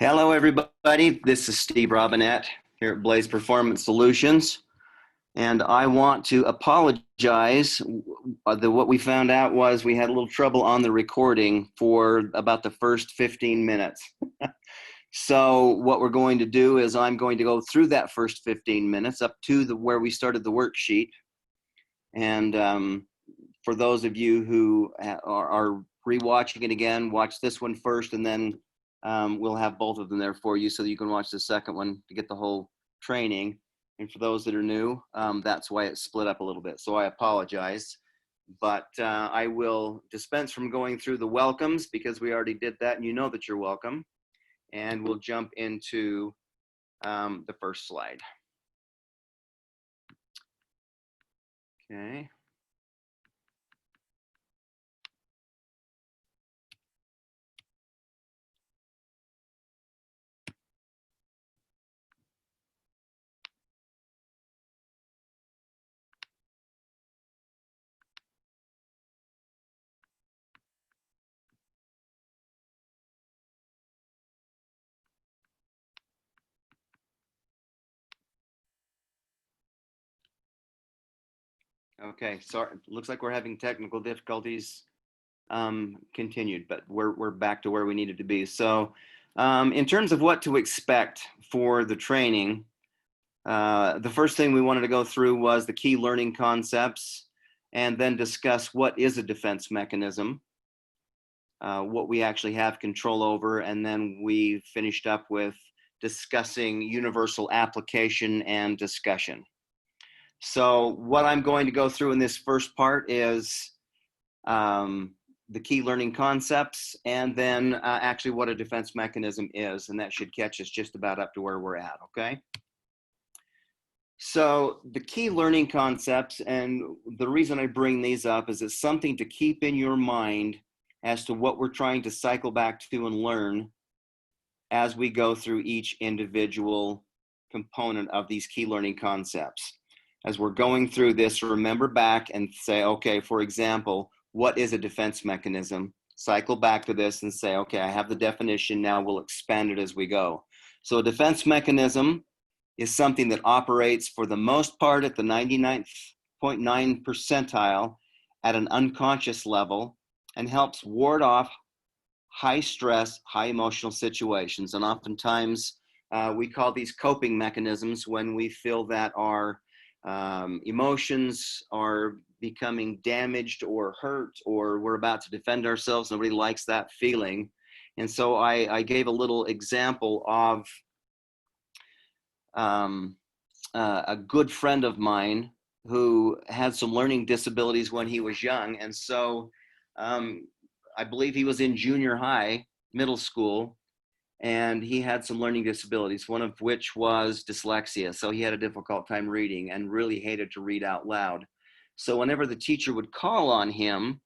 Hello, everybody. This is Steve Robinette here at Blaze Performance Solutions. And I want to apologize. What we found out was we had a little trouble on the recording for about the first 15 minutes. So what we're going to do is I'm going to go through that first 15 minutes up to where we started the worksheet. And for those of you who are rewatching it again, watch this one first, and then we'll have both of them there for you so that you can watch the second one to get the whole training. And for those that are new, that's why it's split up a little bit. So I apologize, but I will dispense from going through the welcomes because we already did that, and you know that you're welcome. And we'll jump into the first slide. Okay. Okay, sorry, looks like we're having technical difficulties continued, but we're back to where we needed to be. So in terms of what to expect for the training, the first thing we wanted to go through was the key learning concepts and then discuss what is a defense mechanism, what we actually have control over, and then we finished up with discussing universal application and discussion. So what I'm going to go through in this first part is the key learning concepts, and then actually what a defense mechanism is, and that should catch us just about up to where we're at, okay? So the key learning concepts, and the reason I bring these up is it's something to keep in your mind as to what we're trying to cycle back to and learn as we go through each individual component of these key learning concepts. As we're going through this, remember back and say, okay, for example, what is a defense mechanism? Cycle back to this and say, okay, I have the definition, now we'll expand it as we go. So a defense mechanism is something that operates for the most part at the 99.9 percentile at an unconscious level and helps ward off high stress, high emotional situations. And oftentimes we call these coping mechanisms when we feel that our emotions are becoming damaged or hurt, or we're about to defend ourselves. Nobody likes that feeling. And so I gave a little example of a good friend of mine who had some learning disabilities when he was young. And so I believe he was in junior high, middle school, and he had some learning disabilities, one of which was dyslexia. So he had a difficult time reading and really hated to read out loud. So whenever the teacher would call on him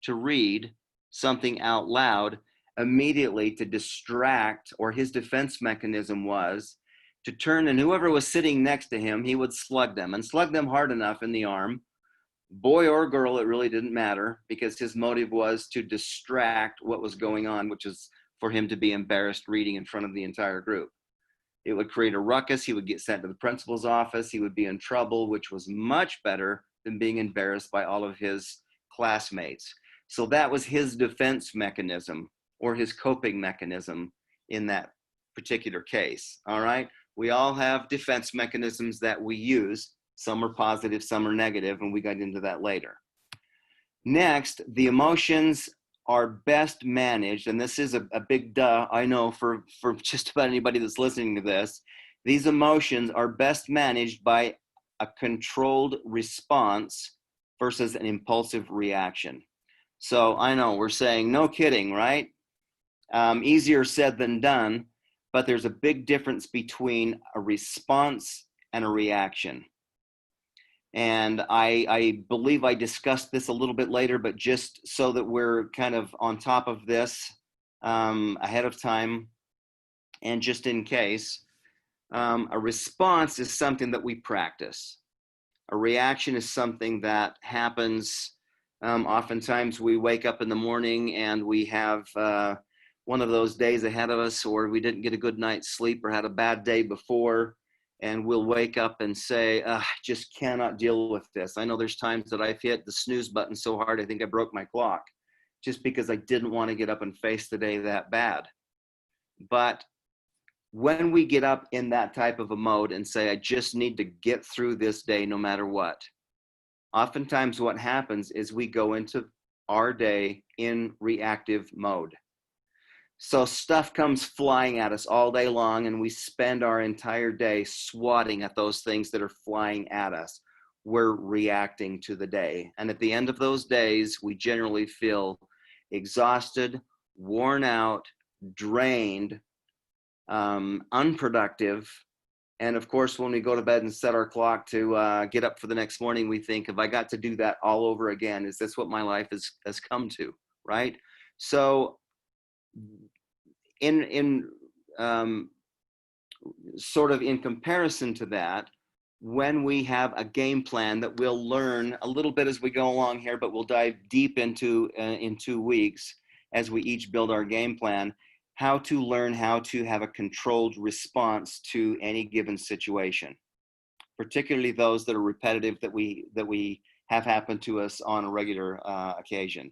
to read something out loud, immediately to distract, or his defense mechanism was to turn, and whoever was sitting next to him, he would slug them hard enough in the arm. Boy or girl, it really didn't matter, because his motive was to distract what was going on, which is for him to be embarrassed reading in front of the entire group. It would create a ruckus. He would get sent to the principal's office. He would be in trouble, which was much better than being embarrassed by all of his classmates. So that was his defense mechanism, or his coping mechanism in that particular case. All right. We all have defense mechanisms that we use. Some are positive, some are negative, and we got into that later. Next, the emotions are best managed, and this is a big duh, I know, for just about anybody that's listening to this. These emotions are best managed by a controlled response versus an impulsive reaction. So I know we're saying, no kidding, right? Easier said than done, but there's a big difference between a response and a reaction. And I believe I discussed this a little bit later, but just so that we're kind of on top of this ahead of time, and just in case, a response is something that we practice. A reaction is something that happens. Oftentimes we wake up in the morning and we have one of those days ahead of us, or we didn't get a good night's sleep or had a bad day before, and we'll wake up and say, I just cannot deal with this. I know there's times that I've hit the snooze button so hard I think I broke my clock, just because I didn't want to get up and face the day that bad. But when we get up in that type of a mode and say, I just need to get through this day no matter what, oftentimes what happens is we go into our day in reactive mode. So stuff comes flying at us all day long, and we spend our entire day swatting at those things that are flying at us. We're reacting to the day. And at the end of those days, we generally feel exhausted, worn out, drained, unproductive. And of course, when we go to bed and set our clock to get up for the next morning, we think, if I got to do that all over again, is this what my life has come to, right? So in sort of in comparison to that, when we have a game plan that we'll learn a little bit as we go along here, but we'll dive deep into in 2 weeks as we each build our game plan, how to learn how to have a controlled response to any given situation, particularly those that are repetitive, that we have happen to us on a regular occasion.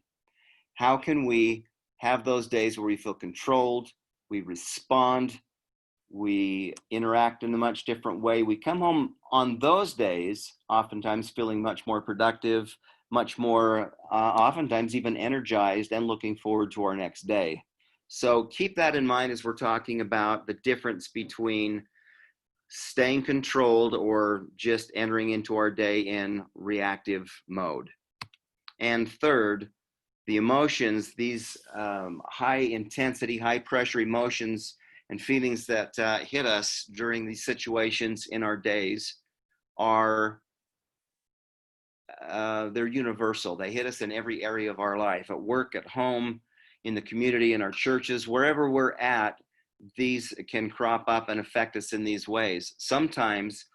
How can we have those days where we feel controlled, we respond, we interact in a much different way? We come home on those days oftentimes feeling much more productive, much more oftentimes even energized, and looking forward to our next day. So keep that in mind as we're talking about the difference between staying controlled or just entering into our day in reactive mode. And third, the emotions, these high intensity, high pressure emotions and feelings that hit us during these situations in our days are they're universal. They hit us in every area of our life, at work, at home, in the community, in our churches, wherever we're at. These can crop up and affect us in these ways. Sometimes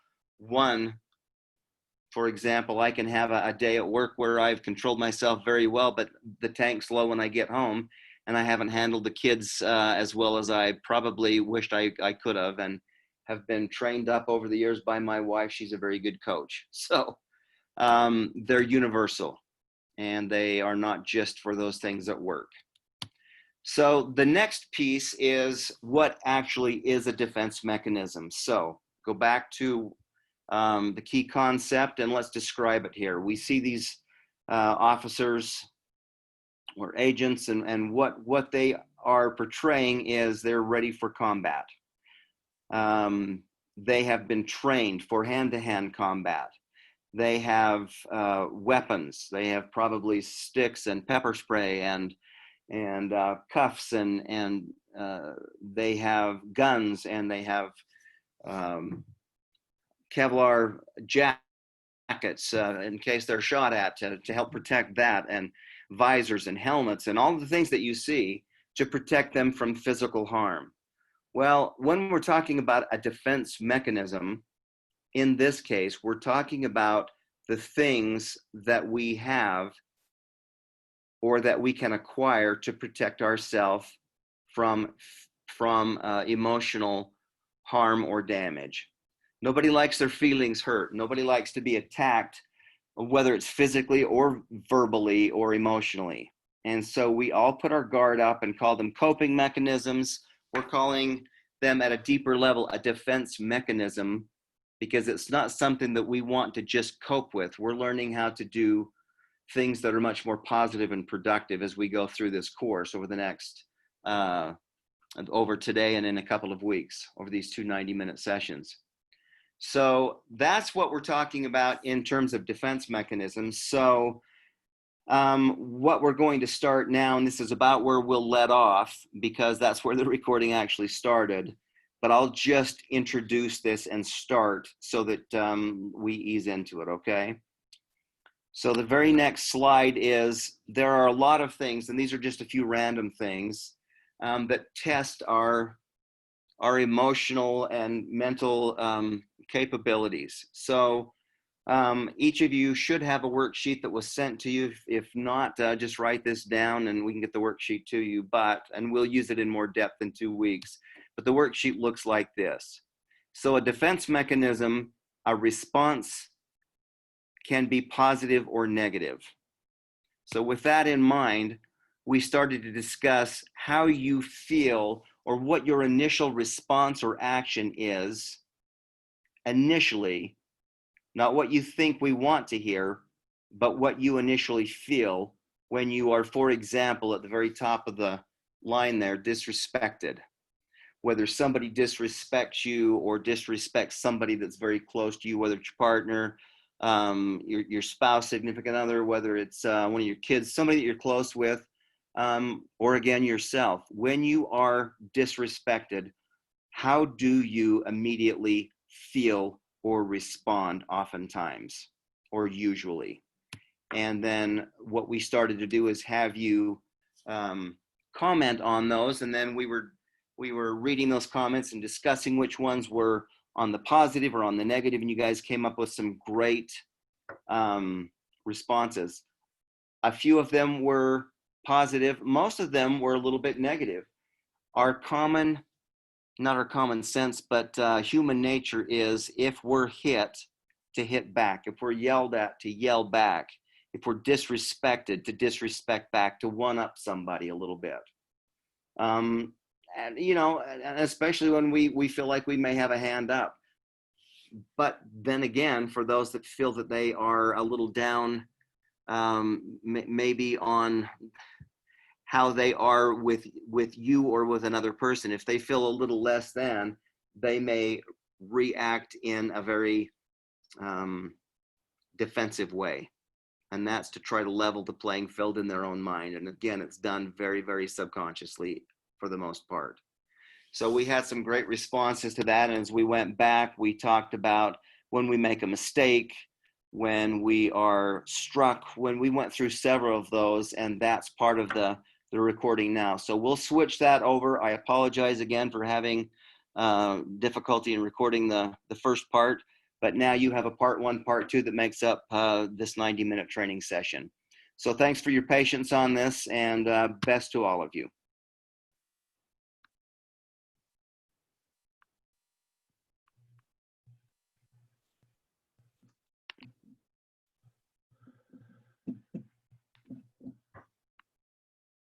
for example, I can have a day at work where I've controlled myself very well, but the tank's low when I get home, and I haven't handled the kids as well as I probably wished I could have, and have been trained up over the years by my wife. She's a very good coach. So they're universal, and they are not just for those things at work. So the next piece is what actually is a defense mechanism. So go back to the key concept, and let's describe it here. We see these officers or agents, and what they are portraying is they're ready for combat. They have been trained for hand-to-hand combat. They have weapons. They have probably sticks and pepper spray and cuffs, and they have guns, and they have Kevlar jackets in case they're shot at to help protect that, and visors and helmets and all the things that you see to protect them from physical harm. Well, when we're talking about a defense mechanism, in this case, we're talking about the things that we have or that we can acquire to protect ourselves from emotional harm or damage. Nobody likes their feelings hurt. Nobody likes to be attacked, whether it's physically or verbally or emotionally. And so we all put our guard up and call them coping mechanisms. We're calling them at a deeper level a defense mechanism, because it's not something that we want to just cope with. We're learning how to do things that are much more positive and productive as we go through this course over the next, over today and in a couple of weeks, over these 2 90-minute sessions. So that's what we're talking about in terms of defense mechanisms. So what we're going to start now, and this is about where we'll let off, because that's where the recording actually started, but I'll just introduce this and start so that we ease into it, okay? So the very next slide is, there are a lot of things, and these are just a few random things that test our emotional and mental capabilities. So Each of you should have a worksheet that was sent to you. If not, just write this down and we can get the worksheet to you, and we'll use it in more depth in 2 weeks. But the worksheet looks like this. So a defense mechanism, a response can be positive or negative. So with that in mind, we started to discuss how you feel or what your initial response or action is initially, not what you think we want to hear, but what you initially feel when you are, for example, at the very top of the line there, disrespected. Whether somebody disrespects you or disrespects somebody that's very close to you, whether it's your partner, your spouse, significant other, whether it's one of your kids, somebody that you're close with, or again, yourself. When you are disrespected, how do you immediately feel or respond oftentimes or usually? And then what we started to do is have you comment on those, and then we were reading those comments and discussing which ones were on the positive or on the negative, and you guys came up with some great responses. A few of them were positive. Most of them were a little bit negative. Not our common sense, but human nature is, if we're hit, to hit back. If we're yelled at, to yell back. If we're disrespected, to disrespect back, to one-up somebody a little bit. And especially when we feel like we may have a hand up. But then again, for those that feel that they are a little down, maybe on how they are with you or with another person, if they feel a little less than, they may react in a very defensive way. And that's to try to level the playing field in their own mind. And again, it's done very, very subconsciously for the most part. So we had some great responses to that. And as we went back, we talked about when we make a mistake, when we are struck, when we went through several of those, and that's part of the recording now. So we'll switch that over. I apologize again for having difficulty in recording the first part, but now you have a part 1, part 2 that makes up this 90-minute training session. So thanks for your patience on this, and best to all of you.